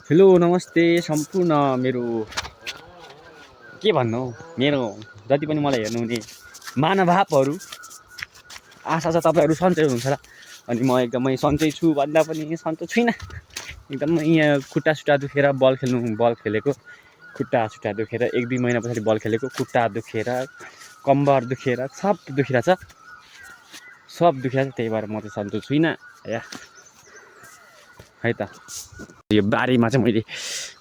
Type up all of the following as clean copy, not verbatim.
Hello नमस्ते सम्पूर्ण मेरो के भन्नु मेरो जति पनि मलाई हेर्नुहुने महानुभावहरू आशा छ तपाईँहरू सन्चै हुनुहुन्छ र अनि म एकदमै सन्चै छु भन्दा पनि सन्चो छुइनँ एकदमै यहाँ खुट्टा सुट्टा दुखेर बल खेलेको खुट्टा सुट्टा दुखेर 1-2 महिना पछाडि बल खेलेको खुट्टा दुखेर कम्बर दुखेर सब दुखिरहेछ त्यही भएर म चाहिँ सन्चो छुइनँ या है त यो बारीमा चाहिँ मैले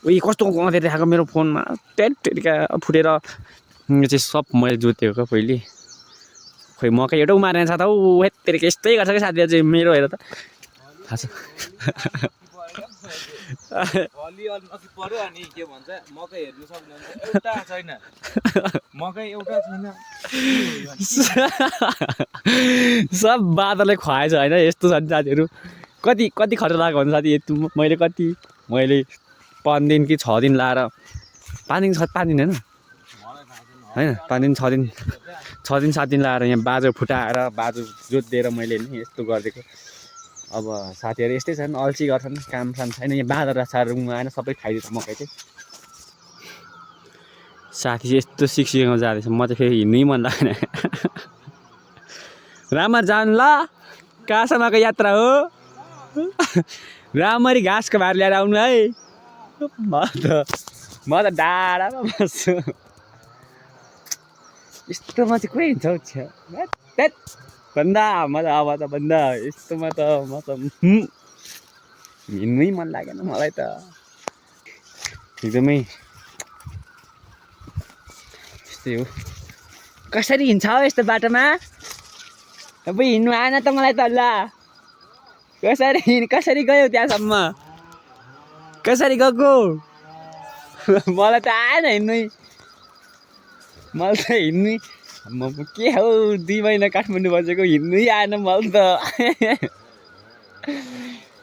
उयो कस्तो गउँदै देखाएको मेरो फोनमा टेरिका फुटेर यो चाहिँ सब मैले जोतेको क्या पहिले खोइ मकै एउटा उमारेन छ त ऊ हेत्तेरिका यस्तै गर्छ क्या साथीहरू चाहिँ मेरो हेर त थाहा छ सब बादलले खुवाएछ होइन यस्तो छ साथीहरू कति खर्च लाग्यो भने साथी मैले 5 दिन कि 6 दिन लाएर 5 दिन होइन 5 दिन 6 दिन 7 दिन लाएर यहाँ बाजो फुटाएर बाजो जोतिदिएर मैले नि यस्तो गरिदिएको अब साथीहरू यस्तै छन् अल्छी गर्छन् काम छैन यहाँ बाँदर राछाहरू आएन सबै खाइदिन्छ मकै चाहिँ साथी चाहिँ यस्तो सिक्सिङमा जाँदैछ म चाहिँ फेरि हिँड्नै मन लागेन रामर जानु ल कहाँसम्मको यात्रा हो राम्ररी घाँसको भार ल्याएर आउनु है म त डाँडामा बस्छु यस्तोमा चाहिँ कोही हिँड्छ हौ भन्दा म त अब त भन्दा यस्तोमा त म त हिँड्नै मन लागेन मलाई त एकदमै यस्तै हो कसरी हिँड्छ हौ यस्तो बाटोमा अब हिँड्नु आएन त मलाई त ल कसरी गयो त्यहाँसम्म कसरी गएको मलाई त आएन हिँड्नै मलाई त हिँड्नै म के हौ 2 महिना काठमाडौँ बसेको हिँड्नै आएन मलाई त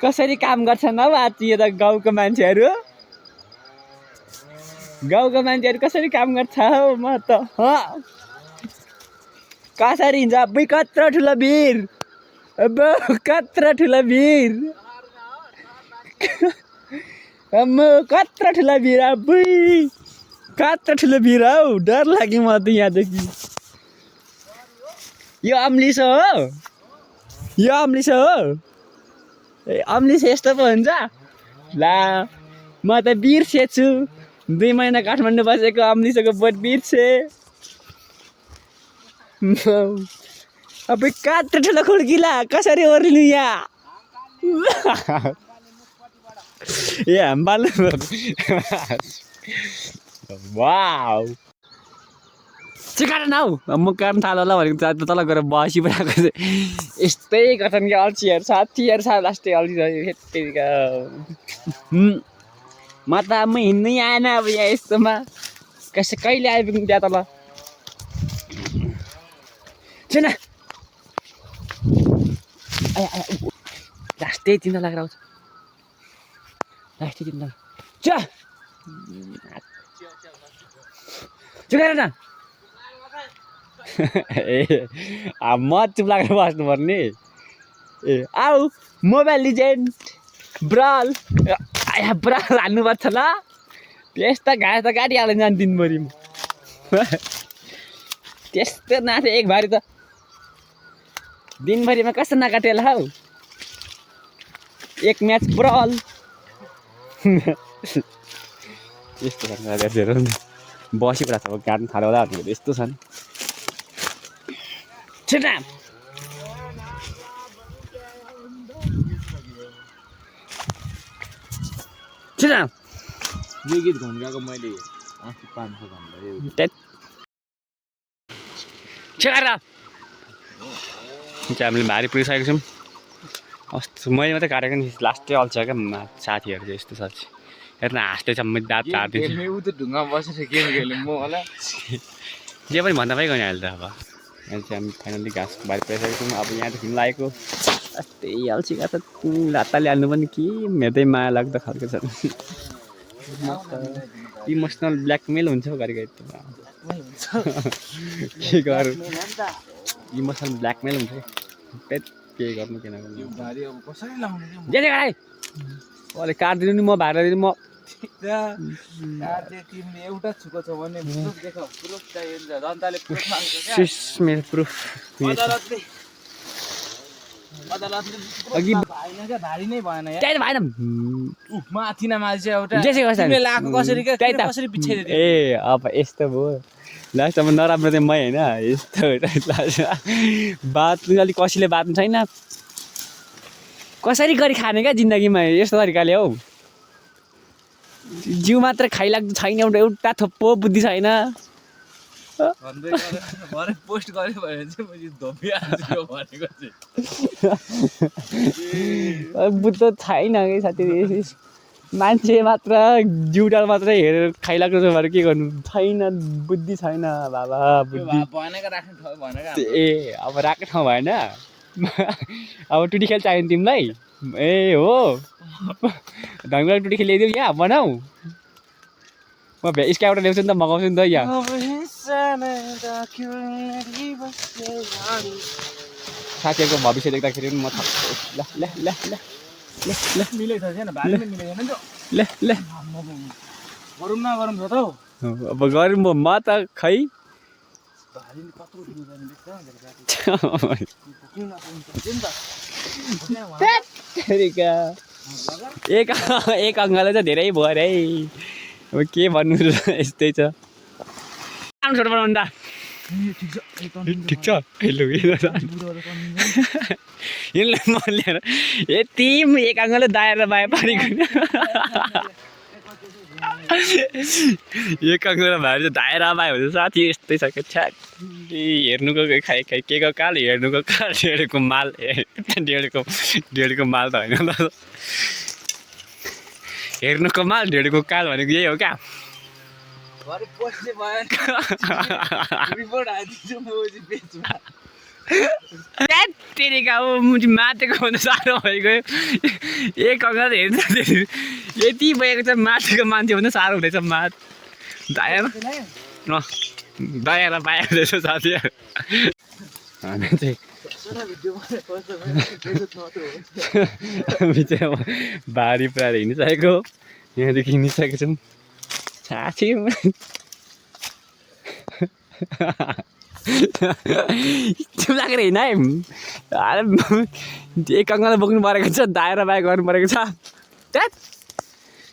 कसरी काम गर्छन् हौ आज यो त गाउँको मान्छेहरू कसरी काम गर्छ हौ म त कसरी हिँड्छ अब कत्रो ठुलो भिर अब कत्रो ठुलो भिर कत्रो ठुलो भिर अब कत्रो ठुलो भिर हौ डर लाग्यो म त यहाँदेखि यो अम्लिस हो ए अम्लिस यस्तो पो हुन्छ ला म त बिर्सेछु 2 महिना काठमाडौँ बसेको अम्लिसको बोट बिर्से अब कत्रो ठुलो खुड्किला कसरी ओर्लिनु यहाँ ए हाम्बाल वाउ काट्न हौ म काट्न थाल्यो होला भनेको तल गएर बसिरहेको चाहिँ यस्तै गर्छन् कि अल्छीहरू साथीहरू लास्टै अल्छी हेत्तेरिका म त हिँड्नै आएन अब यहाँ यस्तोमा कहिले आइपुग्नु त्यहाँ तल छैन लास्टै तिमीलाई लागेर आउँछ लास्टै तिमीलाई चुकेर न ए म चुप लागेर बस्नुपर्ने ए आऊ मोबाइल लिजेन्ड ब्राल हान्नुपर्छ ल त्यस्तो घाँस त काटिहाल्नु जानु दिनभरि त्यस्तो नाथे एक भारी त दिनभरिमा कस्तो नकाटेल हौ एक म्याच ब्रल यस्तो छ बसिपरा छ काट्नु थाल्यो होला भनेको यस्तो छन् छिटो यो गीत घुम्काको मैले 500 भन्दा हामीले भारी पुगिसकेको छौँ अस्ति मैले मात्रै काटेको नि लास्टै अल्छ क्या साथीहरू चाहिँ यस्तो साथी हेर्न हाँस्दैछ म दाँत चार्दिन्छु जे पनि भन्दा पनि गयो अहिले त अब यहाँ चाहिँ हामी फाइनल्ली घाँस भारी पुगिसकेको छौँ अब यहाँदेखि लागेको यस्तै अल्छी गएको छ लात्ताले हाल्नु पनि के हेर्दै माया लाग्दो खालको छ इमोसनल ब्ल्याकमेल हुन्छ हौ घरि के गर्नु इमोसनल ब्ल्याकमेल हुन्छ के गर्नु किन गर्नु भारी अब कसरी लाउने जे जे गाई ओले काट्दिनु नि म भाडा दिनु म तिमीले एउटा छुको छ भने प्रुफ देख प्रुफ चाहिन्छ जनताले प्रुफ माग्छ क्या सिस मेरो प्रुफ अदालतले अघि भएन क्या भारी नै भएन यार त्यही त भएन माथि न माथि चाहिँ एउटा जेसै गर्छ नि। तिमीले लाएको कसरी क्या त्यही त कसरी पिछाडी ए अब यस्तो भयो लास्टमा नराम्रो चाहिँ मै होइन यस्तो बात अलिक कसैले बाँच्नु छैन कसरी गरी खाने क्या जिन्दगीमा यस्तो तरिकाले हौ जिउ मात्र खाइलाग्दो छैन एउटा थोप्पो बुद्धि छैन भन्दै भरे पोस्ट गर्यो भने चाहिँ मैले धोपिहाल्छु यो भनेको चाहिँ बुद्ध छैन कि साथी मान्छे मात्र जिउडाल मात्रै हेरेर खाइलाग्दो छ भने के गर्नु छैन बुद्धि छैन बाबा बुद्धि भनेको राख्ने ठाउँ भनेको ए अब राख्ने ठाउँ भएन अब टुटी खेल चाहियो नि तिमीलाई ए हो ढङ्गले टुटी खेल ल्याइदेऊ यहाँ बनाऊ म स्काउट ल्याउँछु नि त मगाउँछु नि त यहाँ साथीहरूको भविष्य देख्दाखेरि पनि म थप्छु ल ल ल ल ल ल मिलेको छैन भारी नै मिलेको छैन ल ल गरौँ न गरौँ छ त हौ अब गरौँ म त खै भारी नि कत्रो ठुलो गर्ने देख्छ तेरिका एक अङ्गले चाहिँ धेरै भयो अरे है अब के भन्नु यस्तै छ छोटो बनाउनु त ठिक छ हेलो यसलाई म ल्याएर यति एक अङ्गले दाएर बाहिर पारेको एक अङ्गले भाइ चाहिँ दाएर बायो भने साथी यस्तै छ क्या छ्या हेर्नुको खाइ खाइ के को काल हेर्नुको काल डेढको माल डेढको माल त होइन ल हेर्नुको माल ढेडको काल भनेको यही हो क्या भरे पोस्टले भएन रिपोर्ट हालिदिन्छु म चाहिँ पेजमा तेरिका हो मुजी मातेको भन्दा साह्रो भइगयो एक अङ्गल हेर्छ यति भएको छ मातेको मान्छे भन्दा साह्रो हुँदैछ मात दाएर दाएर बाया हुँदैछ साथीहरू हामी चाहिँ हामी चाहिँ अब बारी पुऱ्याएर हिँडिसकेको यहाँदेखि हिँडिसकेको छौँ साथी चुप लागेर हिँड है एक अङ्गल बोक्नु परेको छ दाएर बाया गर्नु परेको छ त्यहाँ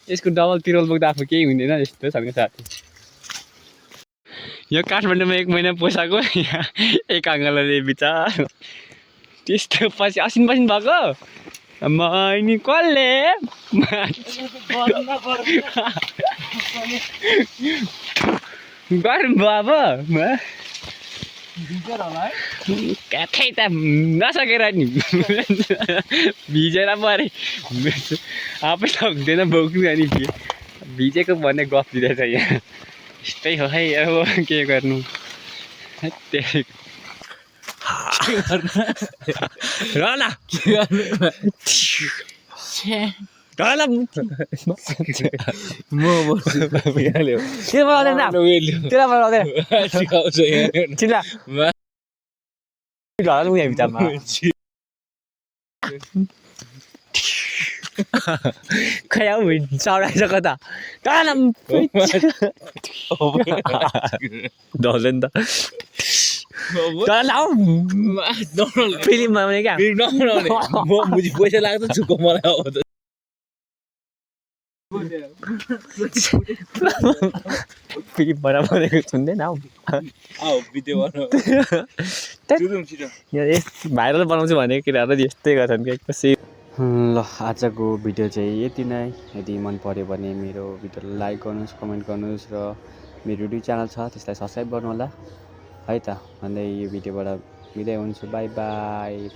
यसको डबल तिरोल बोक्दा आफू केही हुँदैन यस्तो छ नि साथी यो काठमाडौँमा एक महिना पोसाएको यहाँ एक अङ्गलले बिचार त्यस्तो पछि असिन पसिन भएको मैनी कसले गरौँ अब क्याथै त नसकेर नि भिजेर परे आफै सक्दैन बोक्नु अनि भिजेको भन्ने गफ दिँदैछ यहाँ यस्तै हो है अब के गर्नु खै आऊ चौराइछ कता ढल्दैन त फिल्म बनाउने क्या पैसा लाग्छ छुको मलाई अब फिल्म बनाएको सुन्दैन हौ भिडियो भाइरल बनाउँछु भनेको केटाहरू यस्तै गर्छन् क्या कसै ल आजको भिडियो चाहिँ यति नै यदि मन पऱ्यो भने मेरो भिडियोलाई लाइक गर्नुहोस् कमेन्ट गर्नुहोस् र मेरो युट्युब च्यानल छ त्यसलाई सब्सक्राइब गर्नु होला है त भन्दै यो भिडियोबाट बिदाइ हुन्छु बाई बाई